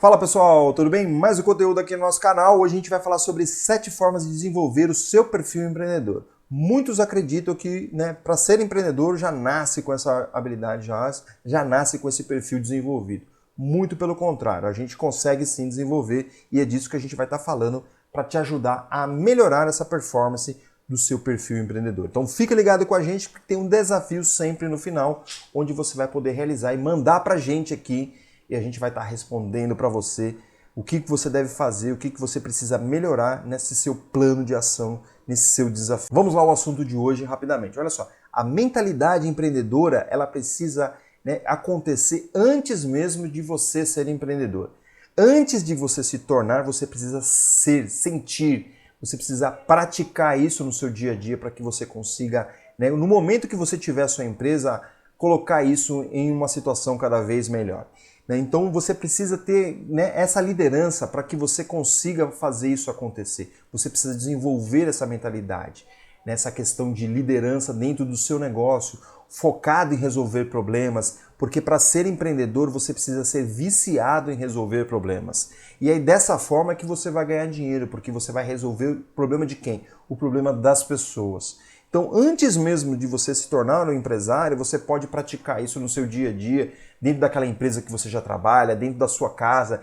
Fala pessoal, tudo bem? Mais um conteúdo aqui no nosso canal. Hoje a gente vai falar sobre 7 formas de desenvolver o seu perfil empreendedor. Muitos acreditam que para ser empreendedor já nasce com essa habilidade, já nasce com esse perfil desenvolvido. Muito pelo contrário, a gente consegue sim desenvolver e é disso que a gente vai estar falando para te ajudar a melhorar essa performance do seu perfil empreendedor. Então fica ligado com a gente porque tem um desafio sempre no final, onde você vai poder realizar e mandar para a gente aqui e a gente vai estar respondendo para você o que você deve fazer, o que você precisa melhorar nesse seu plano de ação, nesse seu desafio. Vamos lá ao assunto de hoje rapidamente. Olha só, a mentalidade empreendedora ela precisa acontecer antes mesmo de você ser empreendedor. Antes de você se tornar, você precisa sentir, você precisa praticar isso no seu dia a dia para que você consiga, no momento que você tiver a sua empresa, colocar isso em uma situação cada vez melhor. Então você precisa ter essa liderança para que você consiga fazer isso acontecer. Você precisa desenvolver essa mentalidade, essa questão de liderança dentro do seu negócio, focado em resolver problemas, porque para ser empreendedor você precisa ser viciado em resolver problemas. E aí dessa forma que você vai ganhar dinheiro, porque você vai resolver o problema de quem? O problema das pessoas. Então, antes mesmo de você se tornar um empresário, você pode praticar isso no seu dia a dia, dentro daquela empresa que você já trabalha, dentro da sua casa,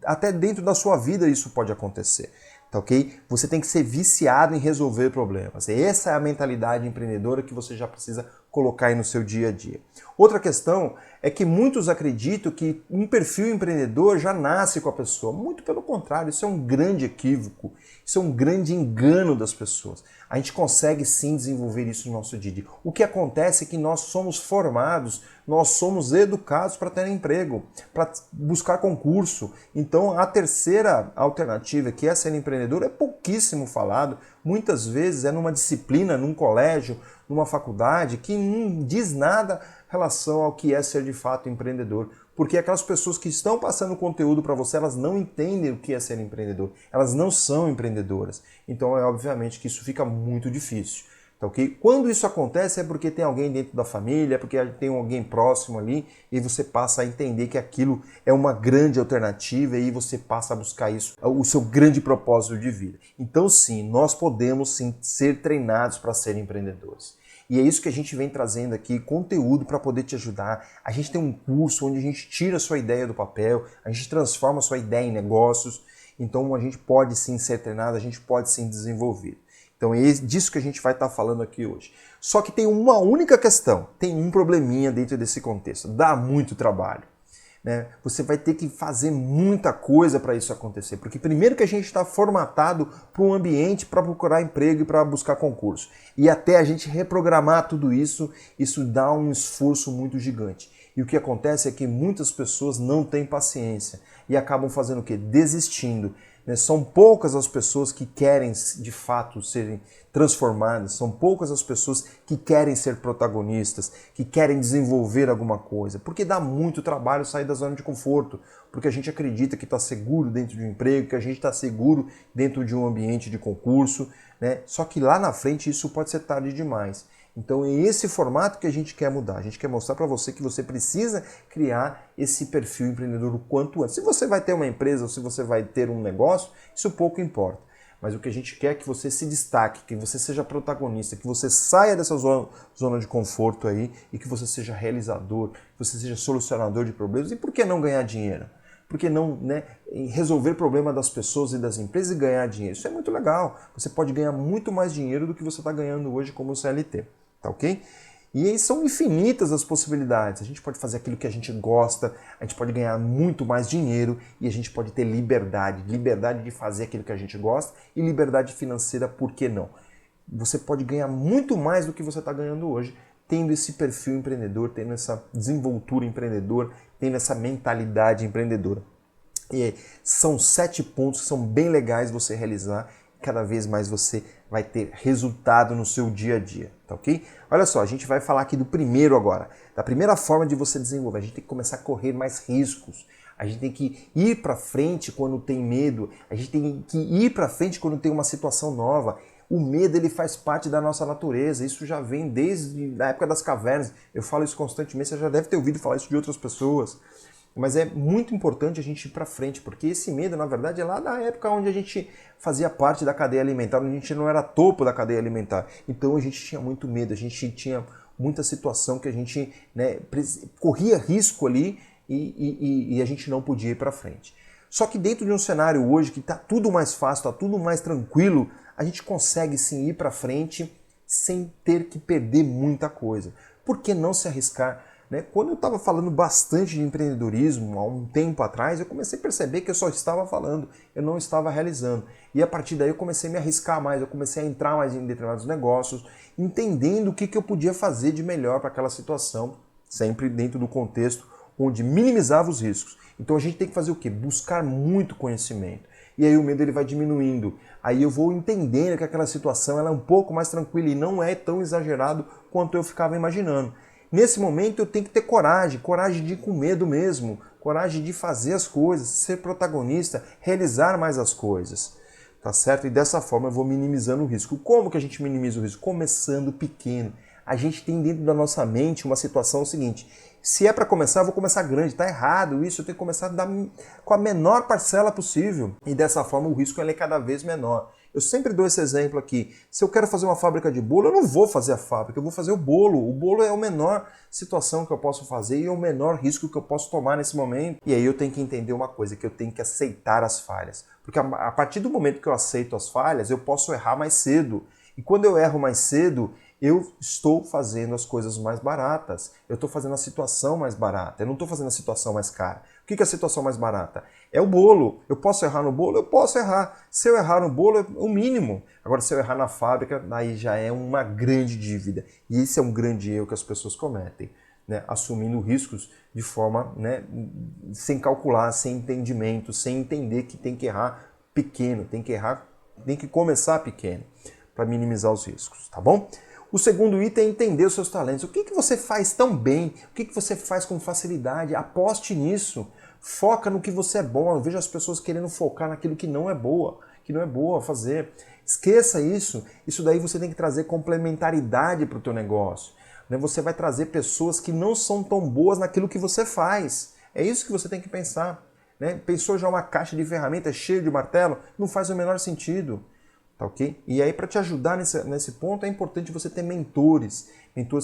até dentro da sua vida isso pode acontecer. Tá ok? Você tem que ser viciado em resolver problemas. Essa é a mentalidade empreendedora que você já precisa colocar aí no seu dia a dia. Outra questão é que muitos acreditam que um perfil empreendedor já nasce com a pessoa. Muito pelo contrário, isso é um grande equívoco, isso é um grande engano das pessoas. A gente consegue sim desenvolver isso no nosso dia a dia. O que acontece é que nós somos formados, nós somos educados para ter emprego, para buscar concurso. Então a terceira alternativa, que é ser empreendedor, é pouquíssimo falado. Muitas vezes é numa disciplina, num colégio, numa faculdade, que não diz nada em relação ao que é ser de fato empreendedor. Porque aquelas pessoas que estão passando conteúdo para você, elas não entendem o que é ser empreendedor. Elas não são empreendedoras. Então é obviamente que isso fica muito difícil. Tá ok? Quando isso acontece é porque tem alguém dentro da família, é porque tem alguém próximo ali e você passa a entender que aquilo é uma grande alternativa e aí você passa a buscar isso, o seu grande propósito de vida. Então sim, nós podemos sim ser treinados para ser empreendedores. E é isso que a gente vem trazendo aqui, conteúdo para poder te ajudar. A gente tem um curso onde a gente tira a sua ideia do papel, a gente transforma a sua ideia em negócios. Então a gente pode sim ser treinado, a gente pode sim desenvolver. Então é disso que a gente vai estar falando aqui hoje. Só que tem uma única questão, tem um probleminha dentro desse contexto, dá muito trabalho. Você vai ter que fazer muita coisa para isso acontecer, porque primeiro que a gente está formatado para um ambiente para procurar emprego e para buscar concurso. E até a gente reprogramar tudo isso, isso dá um esforço muito gigante. E o que acontece é que muitas pessoas não têm paciência e acabam fazendo o quê? Desistindo. São poucas as pessoas que querem de fato serem transformadas, são poucas as pessoas que querem ser protagonistas, que querem desenvolver alguma coisa, porque dá muito trabalho sair da zona de conforto, porque a gente acredita que está seguro dentro de um emprego, que a gente está seguro dentro de um ambiente de concurso, Só que lá na frente isso pode ser tarde demais. Então é esse formato que a gente quer mudar. A gente quer mostrar para você que você precisa criar esse perfil empreendedor o quanto antes. Se você vai ter uma empresa ou se você vai ter um negócio, isso pouco importa. Mas o que a gente quer é que você se destaque, que você seja protagonista, que você saia dessa zona de conforto aí e que você seja realizador, que você seja solucionador de problemas. E por que não ganhar dinheiro? Por que não resolver o problema das pessoas e das empresas e ganhar dinheiro? Isso é muito legal. Você pode ganhar muito mais dinheiro do que você está ganhando hoje como CLT. Tá ok? E aí são infinitas as possibilidades. A gente pode fazer aquilo que a gente gosta, a gente pode ganhar muito mais dinheiro e a gente pode ter liberdade. Liberdade de fazer aquilo que a gente gosta e liberdade financeira, por que não? Você pode ganhar muito mais do que você está ganhando hoje, tendo esse perfil empreendedor, tendo essa desenvoltura empreendedora, tendo essa mentalidade empreendedora. E são 7 pontos que são bem legais você realizar. Cada vez mais você vai ter resultado no seu dia a dia, tá ok? Olha só, a gente vai falar aqui do primeiro agora, da primeira forma de você desenvolver. A gente tem que começar a correr mais riscos, a gente tem que ir para frente quando tem medo, a gente tem que ir para frente quando tem uma situação nova. O medo ele faz parte da nossa natureza, isso já vem desde a época das cavernas. Eu falo isso constantemente, você já deve ter ouvido falar isso de outras pessoas. Mas é muito importante a gente ir para frente, porque esse medo, na verdade, é lá da época onde a gente fazia parte da cadeia alimentar, onde a gente não era topo da cadeia alimentar. Então a gente tinha muito medo, a gente tinha muita situação que a gente, né, corria risco ali e a gente não podia ir para frente. Só que dentro de um cenário hoje que está tudo mais fácil, está tudo mais tranquilo, a gente consegue sim ir para frente sem ter que perder muita coisa. Por que não se arriscar? Né? Quando eu estava falando bastante de empreendedorismo há um tempo atrás, eu comecei a perceber que eu só estava falando, eu não estava realizando. E a partir daí eu comecei a me arriscar mais, eu comecei a entrar mais em determinados negócios, entendendo o que eu podia fazer de melhor para aquela situação, sempre dentro do contexto onde minimizava os riscos. Então a gente tem que fazer o quê? Buscar muito conhecimento. E aí o medo ele vai diminuindo. Aí eu vou entendendo que aquela situação ela é um pouco mais tranquila e não é tão exagerado quanto eu ficava imaginando. Nesse momento eu tenho que ter coragem, coragem de ir com medo mesmo, coragem de fazer as coisas, ser protagonista, realizar mais as coisas, tá certo? E dessa forma eu vou minimizando o risco. Como que a gente minimiza o risco? Começando pequeno. A gente tem dentro da nossa mente uma situação seguinte, se é para começar, eu vou começar grande, tá errado isso, eu tenho que começar com a menor parcela possível. E dessa forma o risco ele é cada vez menor. Eu sempre dou esse exemplo aqui. Se eu quero fazer uma fábrica de bolo, eu não vou fazer a fábrica, eu vou fazer o bolo. O bolo é a menor situação que eu posso fazer e é o menor risco que eu posso tomar nesse momento. E aí eu tenho que entender uma coisa, que eu tenho que aceitar as falhas. Porque a partir do momento que eu aceito as falhas, eu posso errar mais cedo. E quando eu erro mais cedo, eu estou fazendo as coisas mais baratas. Eu estou fazendo a situação mais barata. Eu não estou fazendo a situação mais cara. O que é a situação mais barata? É o bolo. Eu posso errar no bolo? Eu posso errar. Se eu errar no bolo, é o mínimo. Agora, se eu errar na fábrica, aí já é uma grande dívida. E esse é um grande erro que as pessoas cometem, né? Assumindo riscos de forma, né, sem calcular, sem entendimento, sem entender que tem que errar pequeno, tem que começar pequeno para minimizar os riscos, tá bom? O segundo item é entender os seus talentos. O que você faz tão bem? O que você faz com facilidade? Aposte nisso. Foca no que você é bom. Eu vejo as pessoas querendo focar naquilo que não é boa fazer. Esqueça isso. Isso daí você tem que trazer complementaridade para o teu negócio. Você vai trazer pessoas que não são tão boas naquilo que você faz. É isso que você tem que pensar. Pensou já uma caixa de ferramentas cheia de martelo? Não faz o menor sentido. Tá, ok? E aí, para te ajudar nesse ponto, é importante você ter mentores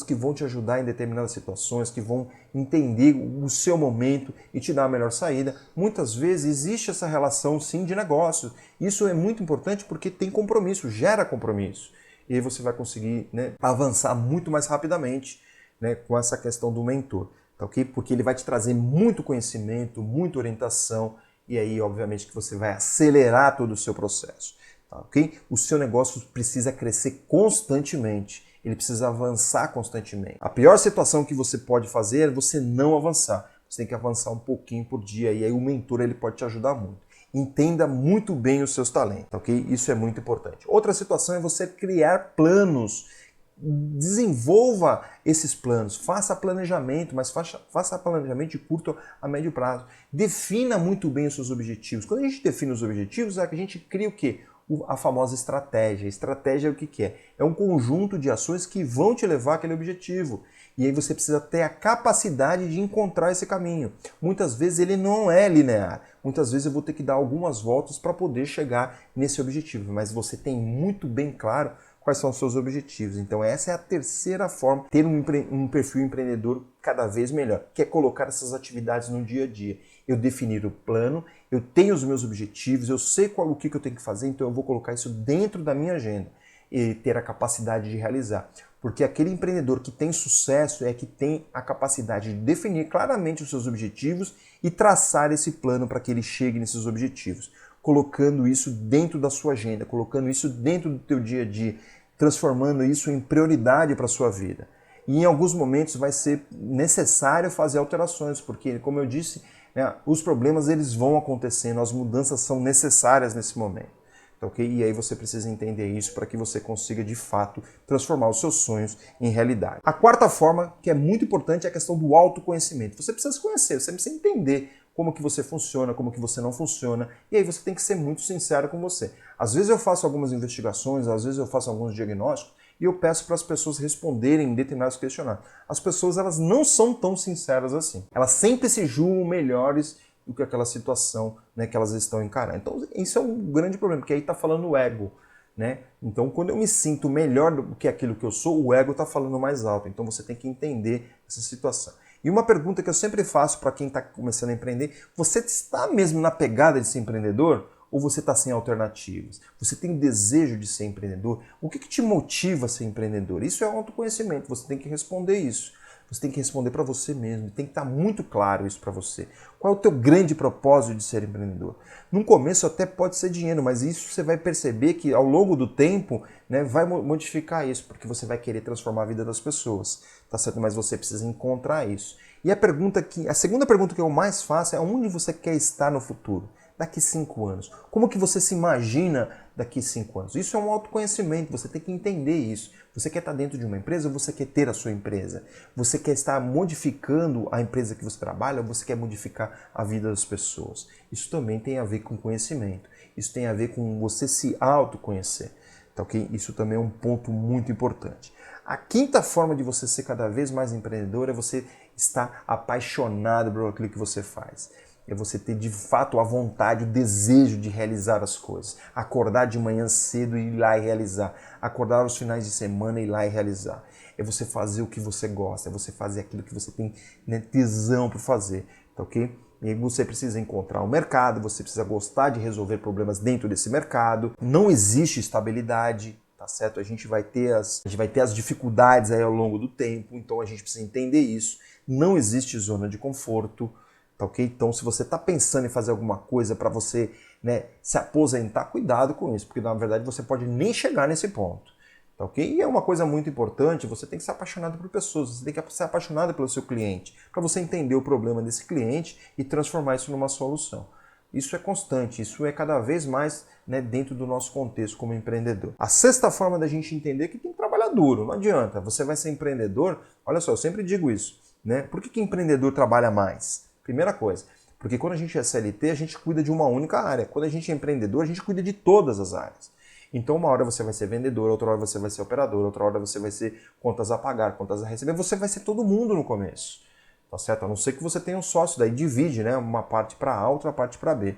que vão te ajudar em determinadas situações, que vão entender o seu momento e te dar a melhor saída. Muitas vezes existe essa relação, sim, de negócio. Isso é muito importante porque tem compromisso, gera compromisso. E aí você vai conseguir, né, avançar muito mais rapidamente, né, com essa questão do mentor. Tá, ok? Porque ele vai te trazer muito conhecimento, muita orientação, e aí, obviamente, que você vai acelerar todo o seu processo. Okay? O seu negócio precisa crescer constantemente, ele precisa avançar constantemente. A pior situação que você pode fazer é você não avançar. Você tem que avançar um pouquinho por dia e aí o mentor ele pode te ajudar muito. Entenda muito bem os seus talentos, ok? Isso é muito importante. Outra situação é você criar planos. Desenvolva esses planos, faça planejamento, mas faça planejamento de curto a médio prazo. Defina muito bem os seus objetivos. Quando a gente define os objetivos, é que a gente cria o quê? A famosa estratégia. Estratégia é o que é? É um conjunto de ações que vão te levar àquele objetivo. E aí você precisa ter a capacidade de encontrar esse caminho. Muitas vezes ele não é linear. Muitas vezes eu vou ter que dar algumas voltas para poder chegar nesse objetivo. Mas você tem muito bem claro quais são os seus objetivos. Então essa é a terceira forma de ter um perfil empreendedor cada vez melhor, que é colocar essas atividades no dia a dia. Eu definir o plano, eu tenho os meus objetivos, eu sei o que eu tenho que fazer, então eu vou colocar isso dentro da minha agenda e ter a capacidade de realizar. Porque aquele empreendedor que tem sucesso é que tem a capacidade de definir claramente os seus objetivos e traçar esse plano para que ele chegue nesses objetivos, colocando isso dentro da sua agenda, colocando isso dentro do teu dia a dia, transformando isso em prioridade para a sua vida. E em alguns momentos vai ser necessário fazer alterações, porque, como eu disse, né, os problemas eles vão acontecendo, as mudanças são necessárias nesse momento. Tá, okay? E aí você precisa entender isso para que você consiga, de fato, transformar os seus sonhos em realidade. A quarta forma, que é muito importante, é a questão do autoconhecimento. Você precisa se conhecer, você precisa entender como que você funciona, como que você não funciona, e aí você tem que ser muito sincero com você. Às vezes eu faço algumas investigações, às vezes eu faço alguns diagnósticos, e eu peço para as pessoas responderem determinados questionários. As pessoas, elas não são tão sinceras assim. Elas sempre se julgam melhores do que aquela situação, né, que elas estão encarando. Então, isso é um grande problema, porque aí está falando o ego. Né? Então, quando eu me sinto melhor do que aquilo que eu sou, o ego está falando mais alto. Então, você tem que entender essa situação. E uma pergunta que eu sempre faço para quem está começando a empreender: você está mesmo na pegada de ser empreendedor ou você está sem alternativas? Você tem desejo de ser empreendedor? O que te motiva a ser empreendedor? Isso é autoconhecimento, você tem que responder isso. Você tem que responder para você mesmo, tem que estar muito claro isso para você. Qual é o teu grande propósito de ser empreendedor? No começo até pode ser dinheiro, mas isso você vai perceber que ao longo do tempo, né, vai modificar isso, porque você vai querer transformar a vida das pessoas, tá certo? Mas você precisa encontrar isso. E a segunda pergunta que eu mais faço é: onde você quer estar no futuro? Daqui 5 anos. Como que você se imagina daqui 5 anos? Isso é um autoconhecimento, você tem que entender isso. Você quer estar dentro de uma empresa ou você quer ter a sua empresa? Você quer estar modificando a empresa que você trabalha ou você quer modificar a vida das pessoas? Isso também tem a ver com conhecimento. Isso tem a ver com você se autoconhecer. Tá, ok? Isso também é um ponto muito importante. A quinta forma de você ser cada vez mais empreendedor é você estar apaixonado por aquilo que você faz. É você ter de fato a vontade, o desejo de realizar as coisas. Acordar de manhã cedo e ir lá e realizar. Acordar aos finais de semana e ir lá e realizar. É você fazer o que você gosta, é você fazer aquilo que você tem, né, tesão por fazer, tá ok? E aí você precisa encontrar um mercado, você precisa gostar de resolver problemas dentro desse mercado. Não existe estabilidade, tá certo? A gente vai ter as dificuldades aí ao longo do tempo, então a gente precisa entender isso. Não existe zona de conforto. Tá, okay? Então, se você está pensando em fazer alguma coisa para você, né, se aposentar, cuidado com isso, porque na verdade você pode nem chegar nesse ponto. Tá, okay? E é uma coisa muito importante: você tem que ser apaixonado por pessoas, você tem que ser apaixonado pelo seu cliente, para você entender o problema desse cliente e transformar isso numa solução. Isso é constante, isso é cada vez mais, né, dentro do nosso contexto como empreendedor. A sexta forma da gente entender é que tem que trabalhar duro, não adianta. Você vai ser empreendedor, olha só, eu sempre digo isso, né? Por que empreendedor trabalha mais? Primeira coisa, porque quando a gente é CLT, a gente cuida de uma única área. Quando a gente é empreendedor, a gente cuida de todas as áreas. Então, uma hora você vai ser vendedor, outra hora você vai ser operador, outra hora você vai ser contas a pagar, contas a receber. Você vai ser todo mundo no começo, tá certo? A não ser que você tenha um sócio, daí divide, né? Uma parte para A, outra parte para B.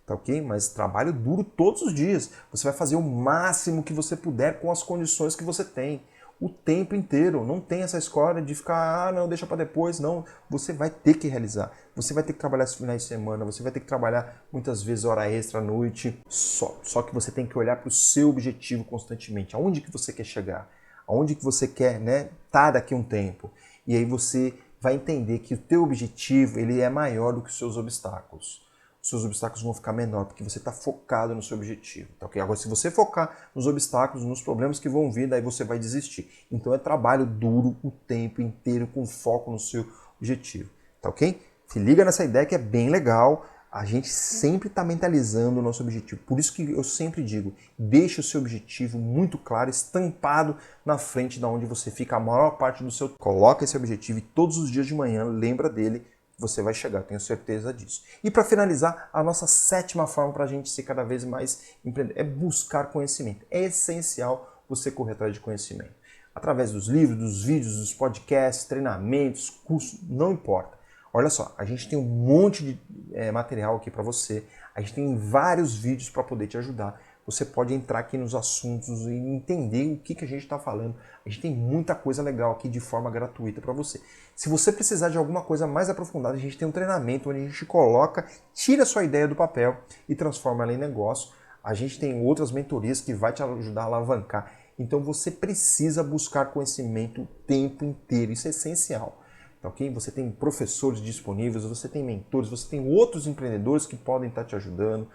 Tá ok? Mas trabalho duro todos os dias. Você vai fazer o máximo que você puder com as condições que você tem. O tempo inteiro. Não tem essa escolha de ficar, não, deixa para depois. Não, você vai ter que realizar. Você vai ter que trabalhar esses finais de semana, você vai ter que trabalhar muitas vezes hora extra, à noite. Só que você tem que olhar para o seu objetivo constantemente. Aonde que você quer chegar? Aonde que você quer, né, tá daqui a um tempo? E aí você vai entender que o teu objetivo, ele é maior do que os seus obstáculos. Os seus obstáculos vão ficar menor, porque você está focado no seu objetivo. Tá, okay? Agora, se você focar nos obstáculos, nos problemas que vão vir, daí você vai desistir. Então é trabalho duro o tempo inteiro, com foco no seu objetivo. Tá ok? Se liga nessa ideia que é bem legal. A gente sempre está mentalizando o nosso objetivo. Por isso que eu sempre digo: deixa o seu objetivo muito claro, estampado na frente da onde você fica a maior parte do seu... Coloca esse objetivo e todos os dias de manhã lembra dele. Você vai chegar, tenho certeza disso. E para finalizar, a nossa sétima forma para a gente ser cada vez mais empreendedor é buscar conhecimento. É essencial você correr atrás de conhecimento. Através dos livros, dos vídeos, dos podcasts, treinamentos, cursos, não importa. Olha só, a gente tem um monte de material aqui para você. A gente tem vários vídeos para poder te ajudar. Você pode entrar aqui nos assuntos e entender o que a gente está falando. A gente tem muita coisa legal aqui de forma gratuita para você. Se você precisar de alguma coisa mais aprofundada, a gente tem um treinamento onde a gente coloca, tira a sua ideia do papel e transforma ela em negócio. A gente tem outras mentorias que vai te ajudar a alavancar. Então você precisa buscar conhecimento o tempo inteiro. Isso é essencial. Tá, okay? Você tem professores disponíveis, você tem mentores, você tem outros empreendedores que podem estar te ajudando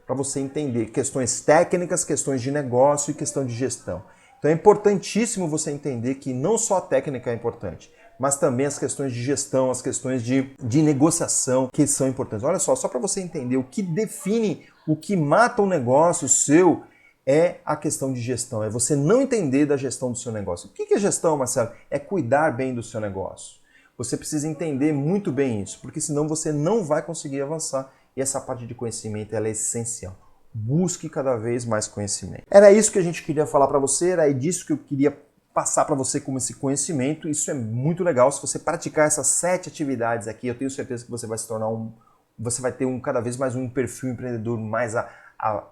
para você entender questões técnicas, questões de negócio e questão de gestão. Então é importantíssimo você entender que não só a técnica é importante, mas também as questões de gestão, as questões de negociação que são importantes. Olha só para você entender o que define, o que mata um negócio seu é a questão de gestão. É você não entender da gestão do seu negócio. O que é gestão, Marcelo? É cuidar bem do seu negócio. Você precisa entender muito bem isso, porque senão você não vai conseguir avançar. E essa parte de conhecimento ela é essencial. Busque cada vez mais conhecimento. Era isso que a gente queria falar para você, era disso que eu queria passar para você como esse conhecimento. Isso é muito legal. Se você praticar essas 7 atividades aqui, eu tenho certeza que você vai se tornar você vai ter cada vez mais um perfil empreendedor mais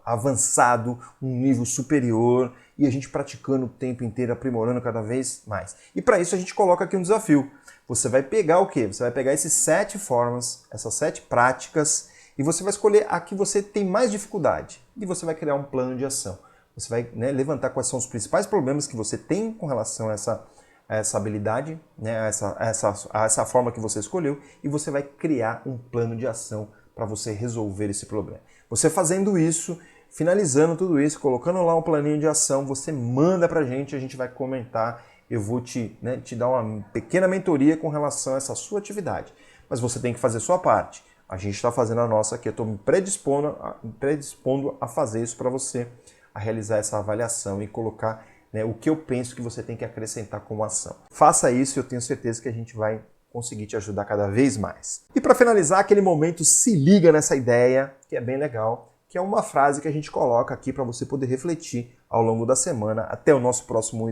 avançado, um nível superior, e a gente praticando o tempo inteiro, aprimorando cada vez mais. E para isso a gente coloca aqui um desafio. Você vai pegar o quê? Você vai pegar esses 7 formas, essas 7 práticas, e você vai escolher a que você tem mais dificuldade. E você vai criar um plano de ação. Você vai, né, levantar quais são os principais problemas que você tem com relação a essa habilidade, né, a essa forma que você escolheu, e você vai criar um plano de ação para você resolver esse problema. Você fazendo isso, finalizando tudo isso, colocando lá um planinho de ação, você manda para a gente vai comentar, eu vou te dar uma pequena mentoria com relação a essa sua atividade. Mas você tem que fazer a sua parte. A gente está fazendo a nossa aqui, eu estou me predispondo a fazer isso para você, a realizar essa avaliação e colocar, né, o que eu penso que você tem que acrescentar como ação. Faça isso e eu tenho certeza que a gente vai conseguir te ajudar cada vez mais. E para finalizar, aquele momento se liga nessa ideia, que é bem legal, que é uma frase que a gente coloca aqui para você poder refletir ao longo da semana até o nosso próximo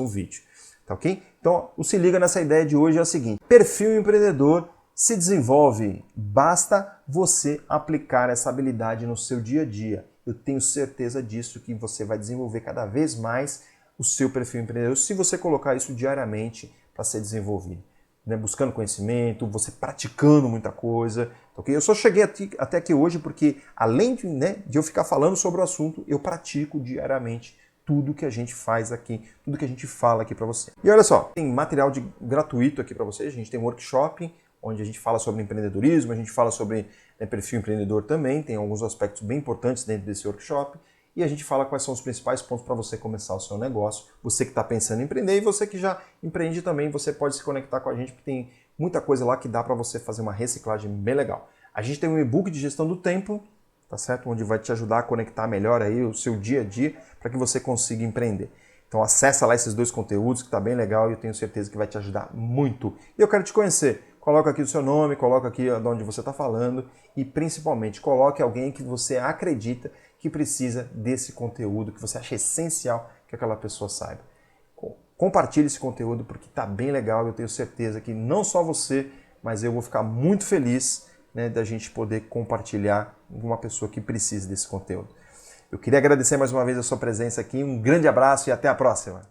vídeo. Tá ok? Então, o se liga nessa ideia de hoje é o seguinte: perfil empreendedor se desenvolve, basta você aplicar essa habilidade no seu dia a dia. Eu tenho certeza disso, que você vai desenvolver cada vez mais o seu perfil empreendedor se você colocar isso diariamente para ser desenvolvido. Né? Buscando conhecimento, você praticando muita coisa. Okay? Eu só cheguei até aqui hoje porque, além de eu ficar falando sobre o assunto, eu pratico diariamente tudo que a gente faz aqui, tudo que a gente fala aqui para você. E olha só, tem material gratuito aqui para você, a gente tem um workshop onde a gente fala sobre empreendedorismo, a gente fala sobre perfil empreendedor também, tem alguns aspectos bem importantes dentro desse workshop, e a gente fala quais são os principais pontos para você começar o seu negócio. Você que está pensando em empreender e você que já empreende também, você pode se conectar com a gente, porque tem muita coisa lá que dá para você fazer uma reciclagem bem legal. A gente tem um e-book de gestão do tempo, tá certo? Onde vai te ajudar a conectar melhor aí o seu dia a dia para que você consiga empreender. Então acessa lá esses 2 conteúdos que está bem legal e eu tenho certeza que vai te ajudar muito. E eu quero te conhecer. Coloca aqui o seu nome, coloca aqui de onde você está falando e principalmente coloque alguém que você acredita que precisa desse conteúdo, que você acha essencial que aquela pessoa saiba. Compartilhe esse conteúdo porque está bem legal e eu tenho certeza que não só você, mas eu vou ficar muito feliz, né, da gente poder compartilhar com uma pessoa que precisa desse conteúdo. Eu queria agradecer mais uma vez a sua presença aqui, um grande abraço e até a próxima!